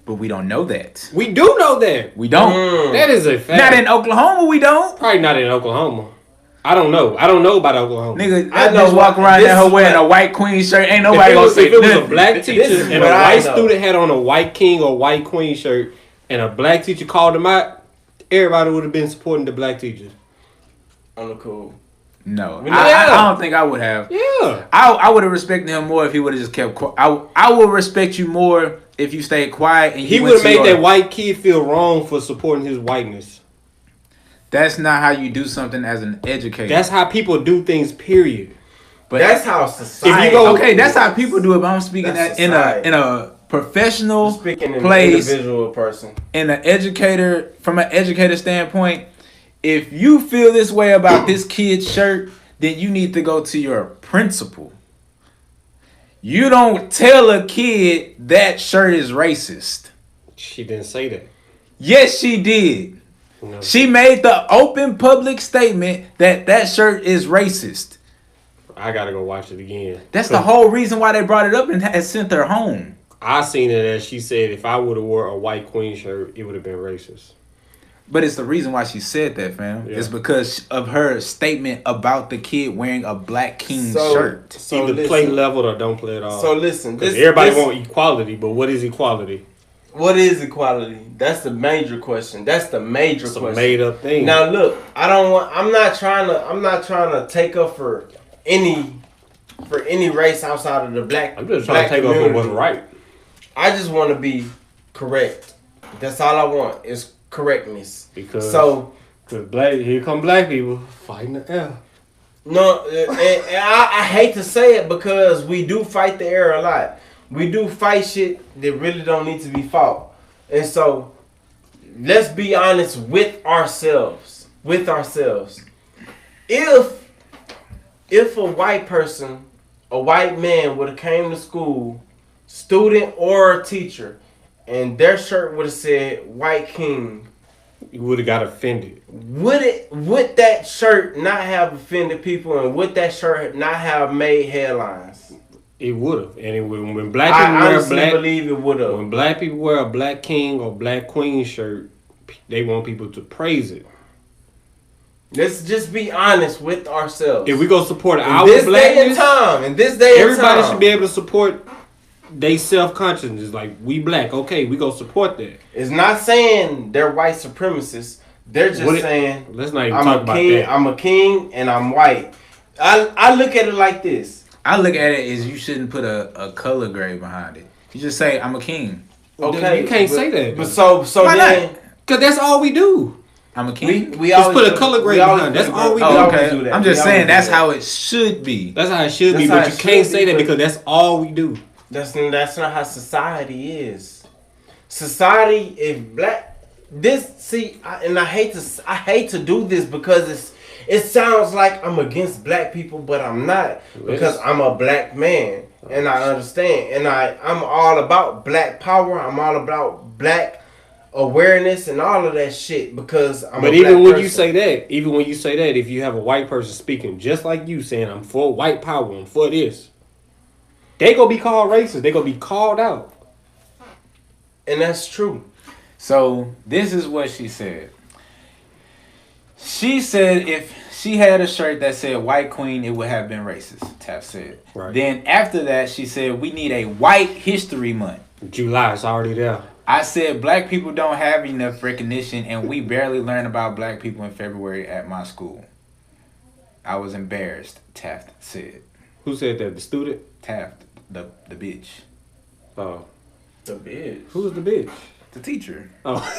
[SPEAKER 1] But we don't know that.
[SPEAKER 3] We do know that.
[SPEAKER 1] We don't.
[SPEAKER 3] That is a fact.
[SPEAKER 1] Not in Oklahoma, we don't.
[SPEAKER 3] Probably not in Oklahoma. I don't know. I don't know about Oklahoma.
[SPEAKER 1] Nigga, I just walk around there her wearing a White Queen shirt. Ain't nobody gonna say
[SPEAKER 3] if it was a black teacher and a white student had on a White King or White Queen shirt and a black teacher called them out, everybody would have been supporting the black teacher.
[SPEAKER 2] On the cool.
[SPEAKER 1] No, I don't think I would have.
[SPEAKER 3] Yeah,
[SPEAKER 1] I would have respected him more if he would have just kept quiet. I will respect you more if you stayed quiet. And
[SPEAKER 3] he would have made that white kid feel wrong for supporting his whiteness.
[SPEAKER 1] That's not how you do something as an educator.
[SPEAKER 3] That's how people do things. Period.
[SPEAKER 2] But that's how society.
[SPEAKER 1] If you go, okay, that's how people do it. But I'm speaking that in a professional place,
[SPEAKER 2] individual person,
[SPEAKER 1] from an educator standpoint. If you feel this way about this kid's shirt, then you need to go to your principal. You don't tell a kid that shirt is racist.
[SPEAKER 3] She didn't say that.
[SPEAKER 1] Yes, she did. No. She made the open public statement that shirt is racist.
[SPEAKER 3] I gotta go watch it again.
[SPEAKER 1] That's the whole reason why they brought it up and sent her home.
[SPEAKER 3] I seen it as she said, if I would have wore a White Queen shirt, it would have been racist.
[SPEAKER 1] But it's the reason why she said that, fam. Yeah. It's because of her statement about the kid wearing a Black King shirt.
[SPEAKER 3] So either play leveled or don't play at all.
[SPEAKER 2] So listen,
[SPEAKER 3] everybody want equality, but what is equality?
[SPEAKER 2] What is equality? That's the major question. That's the major question.
[SPEAKER 3] It's a made up thing.
[SPEAKER 2] Now look, I'm not trying to take up for any race outside of the black.
[SPEAKER 3] I'm just trying to take up for what's right.
[SPEAKER 2] I just want to be correct. That's all I want is correctness.
[SPEAKER 3] Because
[SPEAKER 2] black,
[SPEAKER 3] here come black people fighting the air.
[SPEAKER 2] No, and I hate to say it because we do fight the air a lot. We do fight shit that really don't need to be fought. And so, let's be honest with ourselves. If a white person, a white man would have came to school, student or a teacher, and their shirt would have said White King,
[SPEAKER 3] you would have got offended.
[SPEAKER 2] Would that shirt not have offended people, and would that shirt not have made headlines?
[SPEAKER 3] It would have, and when black people
[SPEAKER 2] believe it would have.
[SPEAKER 3] When black people wear a Black King or Black Queen shirt, they want people to praise it.
[SPEAKER 2] Let's just be honest with ourselves.
[SPEAKER 3] If we go support our
[SPEAKER 2] blackness,
[SPEAKER 3] in this day and time, everybody should be able to support they self-consciousness. Like, we black, okay, we go support that.
[SPEAKER 2] It's not saying they're white supremacists. They're just saying,
[SPEAKER 3] let's not even talk about that.
[SPEAKER 2] I'm a king and I'm white. I look at it like this.
[SPEAKER 1] I look at it as you shouldn't put a color grade behind it. You just say, I'm a king.
[SPEAKER 2] Okay.
[SPEAKER 3] You can't say that.
[SPEAKER 2] But so
[SPEAKER 1] why
[SPEAKER 2] then,
[SPEAKER 3] because that's all we do.
[SPEAKER 1] I'm a king.
[SPEAKER 2] We
[SPEAKER 3] Just
[SPEAKER 2] always
[SPEAKER 3] put a color grade behind. That's all we do.
[SPEAKER 1] Oh,
[SPEAKER 2] always do
[SPEAKER 1] okay.
[SPEAKER 2] that.
[SPEAKER 1] I'm just
[SPEAKER 2] We
[SPEAKER 1] saying
[SPEAKER 2] always
[SPEAKER 1] that's
[SPEAKER 2] do that.
[SPEAKER 1] how it should be.
[SPEAKER 3] That's how it should be,
[SPEAKER 2] That's how
[SPEAKER 3] but
[SPEAKER 2] it
[SPEAKER 3] you can't
[SPEAKER 2] should
[SPEAKER 3] say
[SPEAKER 2] be,
[SPEAKER 3] that
[SPEAKER 2] but-
[SPEAKER 3] because that's all we do.
[SPEAKER 2] That's not how society is. Society, if black, I hate to do this because it sounds like I'm against black people, but I'm not because I'm a black man and I understand and I'm all about black power. I'm all about black awareness and all of that shit because I'm.
[SPEAKER 3] But
[SPEAKER 2] a
[SPEAKER 3] even
[SPEAKER 2] black
[SPEAKER 3] when
[SPEAKER 2] person.
[SPEAKER 3] you say that, if you have a white person speaking just like you saying, I'm for white power, I'm for this, they gonna be called racist. They gonna be called out.
[SPEAKER 2] And that's true.
[SPEAKER 1] So this is what she said. She said if she had a shirt that said white queen, it would have been racist, Tap said.
[SPEAKER 3] Right.
[SPEAKER 1] Then after that, she said we need a white history month.
[SPEAKER 3] July is already there.
[SPEAKER 1] I said black people don't have enough recognition and we barely learn about black people in February at my school. I was embarrassed, Taft said.
[SPEAKER 3] Who said that? The student?
[SPEAKER 1] Taft, the bitch.
[SPEAKER 3] Oh.
[SPEAKER 2] The bitch.
[SPEAKER 3] Who was the bitch?
[SPEAKER 1] The teacher.
[SPEAKER 3] Oh.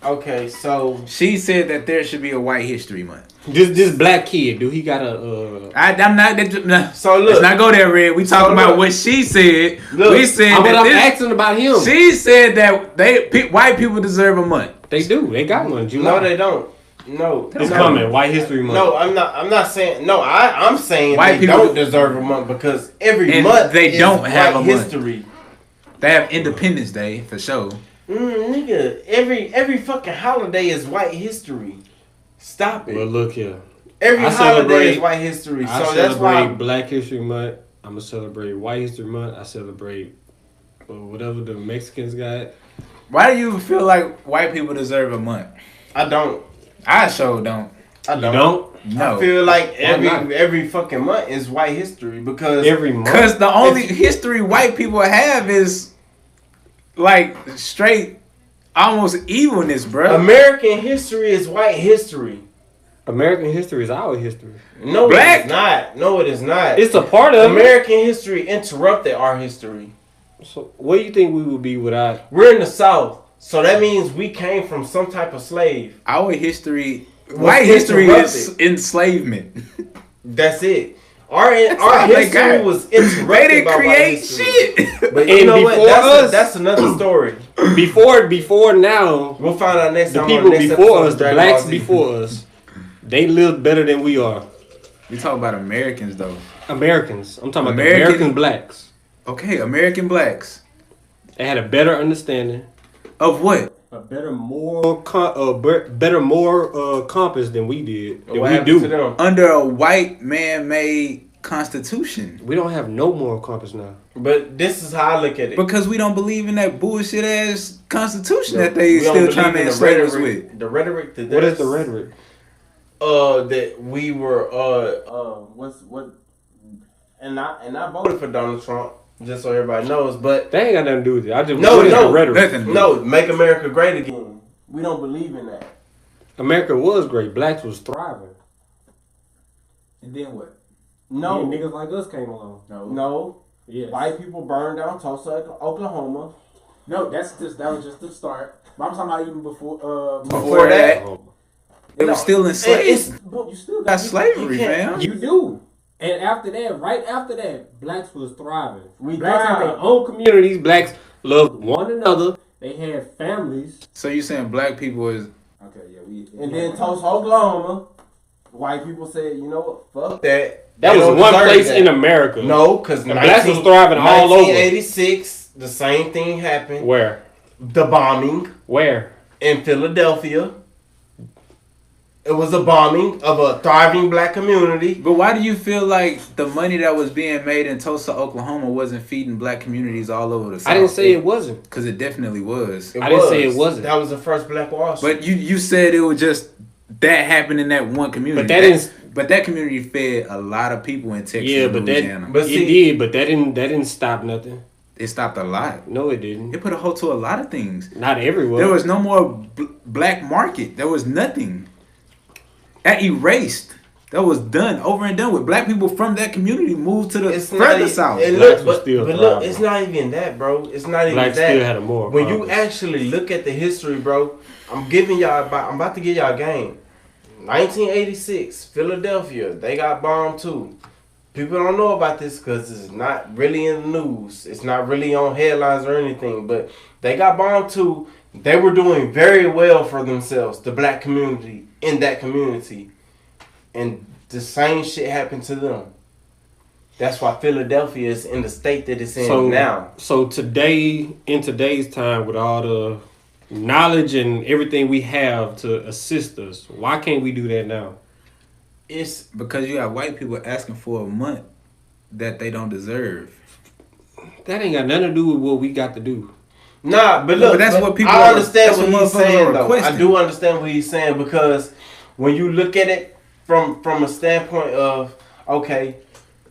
[SPEAKER 2] Okay, so
[SPEAKER 1] She said that there should be a white history month.
[SPEAKER 3] This black kid, do he got a
[SPEAKER 1] I'm not. Nah,
[SPEAKER 2] So look,
[SPEAKER 1] let's not go there, Red. We talking about
[SPEAKER 2] look.
[SPEAKER 1] what she said.
[SPEAKER 2] Look,
[SPEAKER 1] we said that
[SPEAKER 3] I'm
[SPEAKER 1] this,
[SPEAKER 3] asking about him.
[SPEAKER 1] she said that white people deserve a month.
[SPEAKER 3] They do. They got one. July.
[SPEAKER 2] no, they don't. No,
[SPEAKER 3] It's
[SPEAKER 2] no.
[SPEAKER 3] coming. White History Month.
[SPEAKER 2] No, I'm not. I'm not saying. No, I'm saying
[SPEAKER 1] White
[SPEAKER 2] they
[SPEAKER 1] people
[SPEAKER 2] don't deserve a month because every
[SPEAKER 1] And
[SPEAKER 2] month
[SPEAKER 1] they
[SPEAKER 2] is
[SPEAKER 1] don't have
[SPEAKER 2] white
[SPEAKER 1] a month.
[SPEAKER 2] history.
[SPEAKER 1] They have Independence Day for sure.
[SPEAKER 2] Nigga, every fucking holiday is white history. Stop it.
[SPEAKER 3] Well, look here.
[SPEAKER 2] Every
[SPEAKER 3] I
[SPEAKER 2] holiday
[SPEAKER 3] celebrate-
[SPEAKER 2] is white history.
[SPEAKER 3] I
[SPEAKER 2] So that's
[SPEAKER 3] celebrate
[SPEAKER 2] why.
[SPEAKER 3] Black History Month. I'm gonna celebrate White History Month. I celebrate whatever the Mexicans got.
[SPEAKER 1] Why do you feel like white people deserve a month?
[SPEAKER 2] I don't.
[SPEAKER 1] I sure don't.
[SPEAKER 2] I
[SPEAKER 3] You
[SPEAKER 2] don't.
[SPEAKER 3] don't?
[SPEAKER 1] No.
[SPEAKER 2] I feel like
[SPEAKER 3] not?
[SPEAKER 2] every fucking month is white history because
[SPEAKER 3] Every month.
[SPEAKER 1] Because the only history white people have is like straight almost evilness, bro.
[SPEAKER 2] American history is white history.
[SPEAKER 3] American history is our history.
[SPEAKER 2] No,
[SPEAKER 1] Black?
[SPEAKER 2] it is not. No, it is not.
[SPEAKER 3] It's a part of it.
[SPEAKER 2] American history interrupted our history.
[SPEAKER 3] So, what do you think we would be without?
[SPEAKER 2] We're in the South, so that means we came from some type of slave.
[SPEAKER 1] Our history, white history is
[SPEAKER 2] interrupted.
[SPEAKER 1] enslavement.
[SPEAKER 2] That's it. Our
[SPEAKER 1] all they
[SPEAKER 2] history
[SPEAKER 1] got.
[SPEAKER 2] was interrupted
[SPEAKER 1] They didn't
[SPEAKER 2] by white
[SPEAKER 1] create
[SPEAKER 2] history.
[SPEAKER 1] shit.
[SPEAKER 2] But you
[SPEAKER 3] And
[SPEAKER 2] know what?
[SPEAKER 3] before us-
[SPEAKER 2] That's another story.
[SPEAKER 3] Before now,
[SPEAKER 2] We'll find out next
[SPEAKER 3] the
[SPEAKER 2] time.
[SPEAKER 3] people
[SPEAKER 2] on the next
[SPEAKER 3] before
[SPEAKER 2] episode
[SPEAKER 3] us,
[SPEAKER 2] of
[SPEAKER 3] the
[SPEAKER 2] Dragon
[SPEAKER 3] blacks
[SPEAKER 2] Ball Z.
[SPEAKER 3] before us, they lived better than we are.
[SPEAKER 1] We talk about Americans though.
[SPEAKER 3] Americans. I'm talking about the
[SPEAKER 1] American-
[SPEAKER 3] American blacks.
[SPEAKER 1] Okay, American blacks.
[SPEAKER 3] They had a better understanding,
[SPEAKER 1] Of what?
[SPEAKER 3] a better moral, compass than we did. Than
[SPEAKER 2] What
[SPEAKER 3] we
[SPEAKER 2] happened to
[SPEAKER 3] do.
[SPEAKER 2] them?
[SPEAKER 1] Under a white man-made constitution.
[SPEAKER 3] We don't have no moral compass now.
[SPEAKER 2] But this is how I look at it.
[SPEAKER 1] Because we don't believe in that bullshit ass constitution that they
[SPEAKER 2] We don't
[SPEAKER 1] still trying to
[SPEAKER 2] believe in the
[SPEAKER 1] enslave us
[SPEAKER 2] rhetoric-
[SPEAKER 1] with.
[SPEAKER 2] The rhetoric that
[SPEAKER 3] What is the rhetoric?
[SPEAKER 2] That we were and I voted for Donald Trump just so everybody knows, but
[SPEAKER 3] That ain't got nothing to do with it. I just
[SPEAKER 2] No,
[SPEAKER 3] what is
[SPEAKER 2] no,
[SPEAKER 3] the rhetoric?
[SPEAKER 1] nothing.
[SPEAKER 2] no, make America great again. We don't believe in that.
[SPEAKER 3] America was great. Blacks was thriving.
[SPEAKER 1] And then what?
[SPEAKER 2] No,
[SPEAKER 3] niggas like us came along.
[SPEAKER 2] no.
[SPEAKER 3] Yes.
[SPEAKER 2] White people burned down Tulsa, Oklahoma.
[SPEAKER 4] No, that was just the start. But I'm talking about even before.
[SPEAKER 1] Before that,
[SPEAKER 3] Oh.
[SPEAKER 1] they were still enslaved.
[SPEAKER 4] You still
[SPEAKER 1] Got slavery,
[SPEAKER 2] you can't-
[SPEAKER 1] man.
[SPEAKER 4] You do. And after that, right after that, blacks was thriving.
[SPEAKER 2] We
[SPEAKER 4] blacks had
[SPEAKER 2] thrived.
[SPEAKER 4] their own community.
[SPEAKER 3] Communities, blacks loved one another.
[SPEAKER 4] They had families.
[SPEAKER 1] So you saying black people is
[SPEAKER 4] Okay, yeah, we.
[SPEAKER 2] And then Tulsa, Oklahoma, white people said, you know what, fuck that.
[SPEAKER 3] That
[SPEAKER 2] They
[SPEAKER 3] was
[SPEAKER 2] don't
[SPEAKER 3] one
[SPEAKER 2] deserve
[SPEAKER 3] place
[SPEAKER 2] that.
[SPEAKER 3] in America.
[SPEAKER 2] No, because
[SPEAKER 3] blacks was thriving all over.
[SPEAKER 2] 1986, the same thing happened.
[SPEAKER 3] Where?
[SPEAKER 2] The bombing
[SPEAKER 3] Where?
[SPEAKER 2] in Philadelphia. It was a bombing of a thriving black community.
[SPEAKER 1] But why do you feel like the money that was being made in Tulsa, Oklahoma wasn't feeding black communities all over the South?
[SPEAKER 3] I didn't say it wasn't.
[SPEAKER 1] Because it definitely was.
[SPEAKER 3] I didn't say it wasn't.
[SPEAKER 2] That was the first Black Wall Street.
[SPEAKER 1] But you said it was just that happened in that one community.
[SPEAKER 3] But that is-
[SPEAKER 1] But that community fed a lot of people in Texas
[SPEAKER 3] Yeah,
[SPEAKER 1] and
[SPEAKER 3] but
[SPEAKER 1] Louisiana.
[SPEAKER 2] But
[SPEAKER 3] it
[SPEAKER 2] see-
[SPEAKER 3] did, but that didn't stop nothing.
[SPEAKER 1] It stopped a lot.
[SPEAKER 3] No, it didn't.
[SPEAKER 1] It put a halt to a lot of things.
[SPEAKER 3] Not everywhere.
[SPEAKER 1] There was no more black market. There was nothing. That erased That was done over and done with. Black people from that community moved to the
[SPEAKER 2] It's
[SPEAKER 1] further
[SPEAKER 2] not,
[SPEAKER 1] south.
[SPEAKER 2] and
[SPEAKER 3] Blacks
[SPEAKER 2] look,
[SPEAKER 3] was
[SPEAKER 2] but,
[SPEAKER 3] still
[SPEAKER 2] but look,
[SPEAKER 3] thriving.
[SPEAKER 2] it's not even that, bro. It's not even
[SPEAKER 3] Blacks
[SPEAKER 2] that.
[SPEAKER 3] still had a moral
[SPEAKER 2] When you
[SPEAKER 3] compass.
[SPEAKER 2] actually look at the history, bro, I'm about to give y'all a game. 1986, Philadelphia, they got bombed too. People don't know about this because it's not really in the news. It's not really on headlines or anything. But they got bombed too. They were doing very well for themselves, the black community in that community. And the same shit happened to them. That's why Philadelphia is in the state that it's in now.
[SPEAKER 3] So today, in today's time, with all the knowledge and everything we have to assist us, why can't we do that now?
[SPEAKER 2] It's
[SPEAKER 1] Because you have white people asking for a month that they don't deserve.
[SPEAKER 3] That ain't got nothing to do with what we got to do.
[SPEAKER 2] Nah, but look,
[SPEAKER 1] but that's what people
[SPEAKER 2] I
[SPEAKER 1] are-
[SPEAKER 2] understand
[SPEAKER 1] that's
[SPEAKER 2] what
[SPEAKER 1] what
[SPEAKER 2] he's
[SPEAKER 1] motherfuckers
[SPEAKER 2] saying
[SPEAKER 1] are
[SPEAKER 2] though. I
[SPEAKER 1] requesting.
[SPEAKER 2] do understand what he's saying because when you look at it from a standpoint of, okay,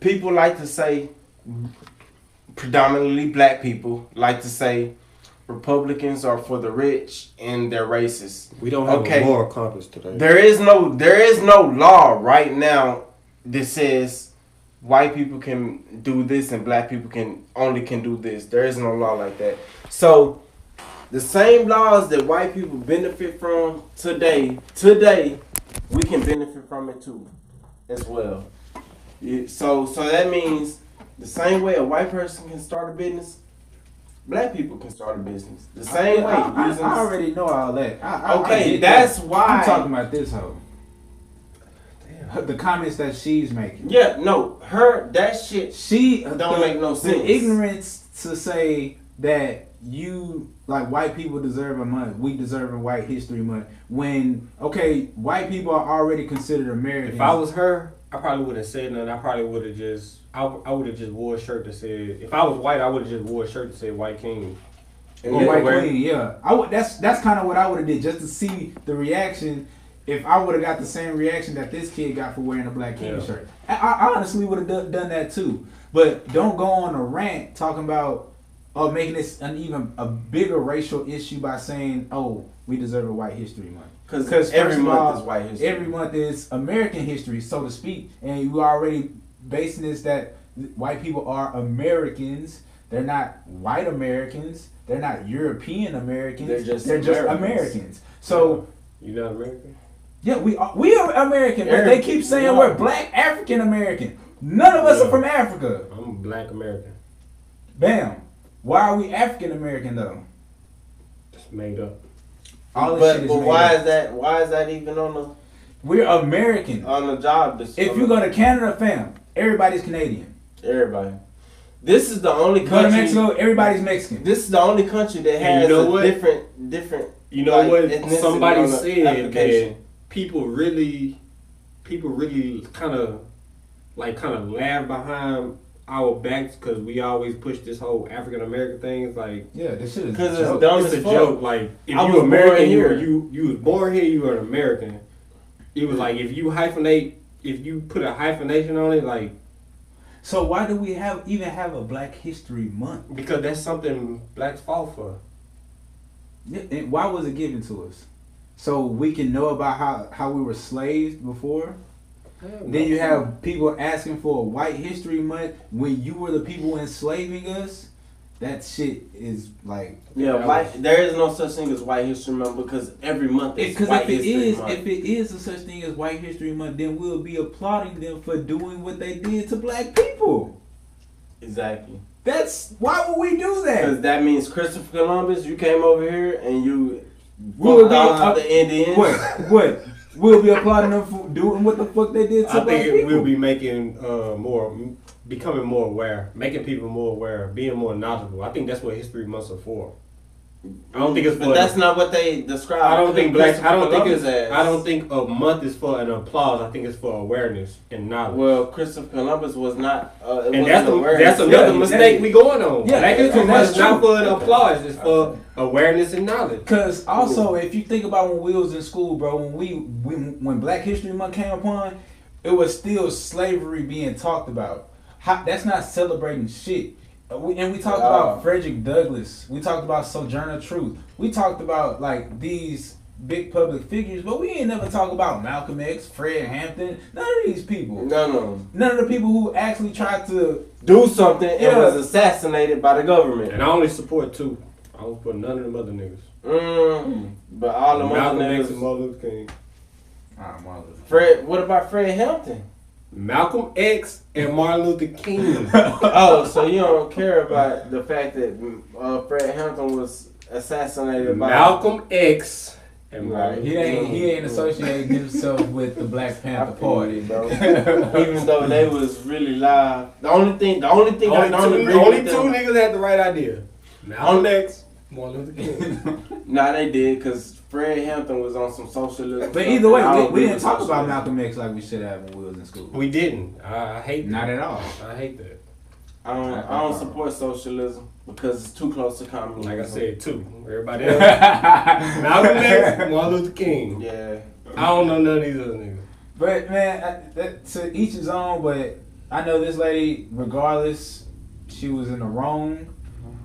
[SPEAKER 2] people like to say, predominantly black people like to say Republicans are for the rich and they're racist.
[SPEAKER 3] We don't have
[SPEAKER 2] Okay.
[SPEAKER 3] a moral compass today.
[SPEAKER 2] There is no law right now that says white people can do this and black people can do this. There is no law like that. So the same laws that white people benefit from today, we can benefit from it too, as well. So that means the same way a white person can start a business, black people can start a business. The same way.
[SPEAKER 1] I already know all that. I
[SPEAKER 2] Okay,
[SPEAKER 1] get
[SPEAKER 2] that's
[SPEAKER 1] that.
[SPEAKER 2] why-
[SPEAKER 1] I'm talking about this hoe. The comments that she's making.
[SPEAKER 2] Yeah, no, that shit
[SPEAKER 1] She
[SPEAKER 2] don't make no sense.
[SPEAKER 1] The ignorance to say that you like white people deserve a month, we deserve a White History Month. When white people are already considered Americans.
[SPEAKER 3] If I was her, I probably would have said nothing. I probably would have just, I would have just wore a shirt that said, if I was white, I would have just wore a shirt that said White King.
[SPEAKER 1] or White Queen, yeah. I would. That's kind of what I would have did just to see the reaction. If I would have got the same reaction that this kid got for wearing a Black King shirt, I honestly would have done that too. But don't go on a rant talking about making this an even a bigger racial issue by saying, "Oh, we deserve a White History Month."
[SPEAKER 2] Because every month is white history.
[SPEAKER 1] Every month is American history, so to speak, and you already basing this that white people are Americans. They're not white Americans. They're not European Americans. They're just Americans. So
[SPEAKER 3] You not American?
[SPEAKER 1] yeah, we are American, but they keep saying we're Black African American. None of us are from Africa.
[SPEAKER 3] I'm Black American.
[SPEAKER 1] Bam. Why are we African American though?
[SPEAKER 3] It's made up.
[SPEAKER 1] All this shit is
[SPEAKER 2] But
[SPEAKER 1] made
[SPEAKER 2] why
[SPEAKER 1] up.
[SPEAKER 2] is that? Why is that even on
[SPEAKER 1] We're American.
[SPEAKER 2] the job?
[SPEAKER 1] If you go to Canada, fam, everybody's Canadian.
[SPEAKER 2] Everybody. This is the only
[SPEAKER 1] Go to
[SPEAKER 2] country.
[SPEAKER 1] Mexico, everybody's Mexican.
[SPEAKER 2] This is the only country that
[SPEAKER 3] And
[SPEAKER 2] has
[SPEAKER 3] you know
[SPEAKER 2] a
[SPEAKER 3] what?
[SPEAKER 2] different.
[SPEAKER 3] You know
[SPEAKER 2] like,
[SPEAKER 3] what?
[SPEAKER 2] ethnicity
[SPEAKER 3] Somebody
[SPEAKER 2] on the
[SPEAKER 3] said
[SPEAKER 2] application.
[SPEAKER 3] that people really kind of laugh behind our backs because we always push this whole African American thing. It's like,
[SPEAKER 1] Yeah, this shit is
[SPEAKER 2] Because
[SPEAKER 1] a
[SPEAKER 2] it's
[SPEAKER 1] joke.
[SPEAKER 2] dumb
[SPEAKER 3] it's
[SPEAKER 2] as
[SPEAKER 3] a
[SPEAKER 2] fuck.
[SPEAKER 3] joke. Like, if
[SPEAKER 2] I
[SPEAKER 3] you
[SPEAKER 2] was
[SPEAKER 3] American,
[SPEAKER 2] born here.
[SPEAKER 3] you was born here, you are an American. It was like if you hyphenate, if you put a hyphenation on it, like,
[SPEAKER 1] So why do we even have a Black History Month?
[SPEAKER 3] because that's something blacks fall for.
[SPEAKER 1] Yeah, and why was it given to us? So we can know about how we were slaves before? Then you have people asking for a White History Month when you were the people enslaving us? That shit is like...
[SPEAKER 2] Yeah, there is no such thing as White History Month because every month is
[SPEAKER 1] Because
[SPEAKER 2] White
[SPEAKER 1] if it
[SPEAKER 2] History
[SPEAKER 1] is,
[SPEAKER 2] Month.
[SPEAKER 1] if it is a such thing as White History Month, then we'll be applauding them for doing what they did to black people.
[SPEAKER 2] Exactly.
[SPEAKER 1] Why would we do that?
[SPEAKER 2] Because that means Christopher Columbus, you came over here and you
[SPEAKER 1] We'll
[SPEAKER 2] fucked off the Indians.
[SPEAKER 1] What? We'll be applauding them for doing what the fuck they did to
[SPEAKER 3] I
[SPEAKER 1] black
[SPEAKER 3] think
[SPEAKER 1] people.
[SPEAKER 3] we'll be making becoming more aware, making people more aware, being more knowledgeable. I think that's what history months are for. I don't think it's for.
[SPEAKER 2] But that's not what they describe.
[SPEAKER 3] I don't think black. I don't think
[SPEAKER 2] Columbus
[SPEAKER 3] it's.
[SPEAKER 2] as.
[SPEAKER 3] I don't think a month is for an applause. I think it's for awareness and knowledge.
[SPEAKER 2] Well, Christopher Columbus was not.
[SPEAKER 3] And that's another
[SPEAKER 1] Yeah,
[SPEAKER 3] mistake we going on.
[SPEAKER 1] Yeah,
[SPEAKER 3] Black History
[SPEAKER 1] and
[SPEAKER 3] Month
[SPEAKER 1] that's
[SPEAKER 3] is not
[SPEAKER 1] true.
[SPEAKER 3] for an applause. It's for awareness and knowledge.
[SPEAKER 1] Because also, if you think about when we was in school, bro, when Black History Month came upon, it was still slavery being talked about. That's not celebrating shit. We talked about Frederick Douglass. We talked about Sojourner Truth. We talked about like these big public figures, but we ain't never talk about Malcolm X, Fred Hampton, none of these people.
[SPEAKER 2] No.
[SPEAKER 1] None of the people who actually tried to
[SPEAKER 2] do something and was assassinated by the government.
[SPEAKER 3] And I only support 2. I don't support none of them other niggas.
[SPEAKER 2] But all the
[SPEAKER 3] Malcolm
[SPEAKER 2] other
[SPEAKER 3] X
[SPEAKER 2] niggas.
[SPEAKER 3] and Martin Luther King.
[SPEAKER 2] Fred, what about Fred Hampton?
[SPEAKER 3] Malcolm X and Martin Luther King.
[SPEAKER 2] Oh, so you don't care about the fact that Fred Hampton was assassinated by
[SPEAKER 3] Malcolm X and
[SPEAKER 2] right.
[SPEAKER 1] He ain't associating himself with the Black Panther Party,
[SPEAKER 2] bro. Even though they was really live. The only thing I don't agree
[SPEAKER 3] only
[SPEAKER 2] with
[SPEAKER 3] two
[SPEAKER 2] them.
[SPEAKER 3] niggas had the right idea. Malcolm X, Martin Luther King.
[SPEAKER 2] Nah, they did, because Fred Hampton was on some socialism.
[SPEAKER 1] But either way, we didn't talk about Malcolm X like we should have when we was in school.
[SPEAKER 3] We didn't. I hate that.
[SPEAKER 1] Not at all.
[SPEAKER 3] I hate that.
[SPEAKER 2] I don't support socialism because it's too close to communism.
[SPEAKER 3] Like I said, 2. Everybody else. Malcolm X, Martin Luther King.
[SPEAKER 2] Yeah.
[SPEAKER 3] I don't know none of these other niggas.
[SPEAKER 1] But man, to each his own. But I know this lady, regardless, she was in the wrong.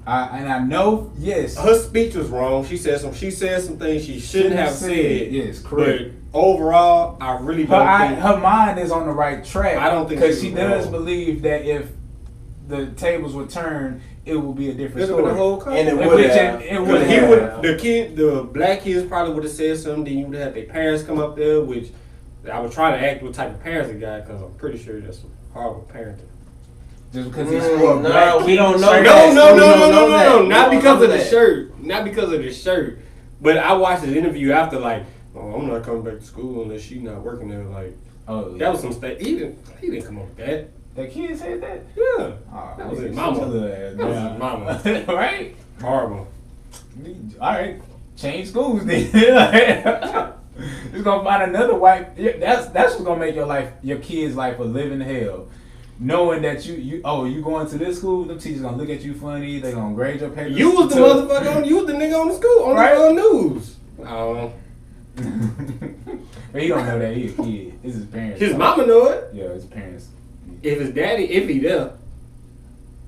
[SPEAKER 1] And I know, yes,
[SPEAKER 3] her speech was wrong. She said some things she shouldn't have said.
[SPEAKER 1] Yes, correct.
[SPEAKER 3] But overall, I really don't think
[SPEAKER 1] her mind is on the right track.
[SPEAKER 3] I don't think
[SPEAKER 1] because she does
[SPEAKER 3] wrong.
[SPEAKER 1] believe that if the tables were turned, it would be a different story.
[SPEAKER 3] The whole country.
[SPEAKER 2] And it would have.
[SPEAKER 3] The black kids probably would have said something. Then you would have their parents come up there, which I would try to act what type of parents he got, because I'm pretty sure that's some horrible parenting.
[SPEAKER 1] Just because he's for a black
[SPEAKER 2] we don't know.
[SPEAKER 3] No. Not because of the shirt. Not because of the shirt. But I watched his interview after, like, oh, I'm not coming back to school unless she's not working there. Like,
[SPEAKER 1] oh,
[SPEAKER 3] that was some stuff. He didn't come up with that.
[SPEAKER 1] The kid said that?
[SPEAKER 3] Yeah.
[SPEAKER 1] Oh,
[SPEAKER 3] that was his mama. That was his mama.
[SPEAKER 1] Right?
[SPEAKER 3] Horrible.
[SPEAKER 1] Alright. Change schools then. You're gonna find another white. That's what's gonna make your kid's life a living hell. Knowing that you going to this school, them teachers gonna look at you funny. They gonna grade your papers.
[SPEAKER 3] You was the motherfucker. You was the nigga on the school on the news. Oh.
[SPEAKER 1] But he don't know that he a kid. It's his parents.
[SPEAKER 3] His mama know it.
[SPEAKER 1] Yeah, his parents.
[SPEAKER 3] If his daddy, if he there,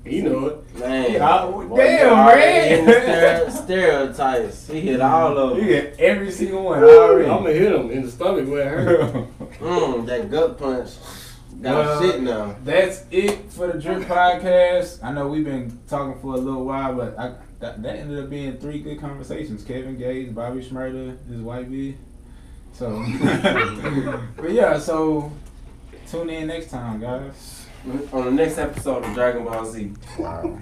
[SPEAKER 3] he know it.
[SPEAKER 2] Man,
[SPEAKER 1] damn, man.
[SPEAKER 2] Stereotypes. He hit all of them.
[SPEAKER 1] He hit every single one already.
[SPEAKER 3] I'm gonna hit him in the stomach where it hurt.
[SPEAKER 2] That gut punch. Got shit now.
[SPEAKER 1] That's it for the Drip Podcast. I know we've been talking for a little while, but that ended up being 3 good conversations. Kevin Gates, Bobby Shmurda, his wife B. So, but yeah, so tune in next time, guys.
[SPEAKER 2] On the next episode of Dragon Ball Z.
[SPEAKER 1] Wow.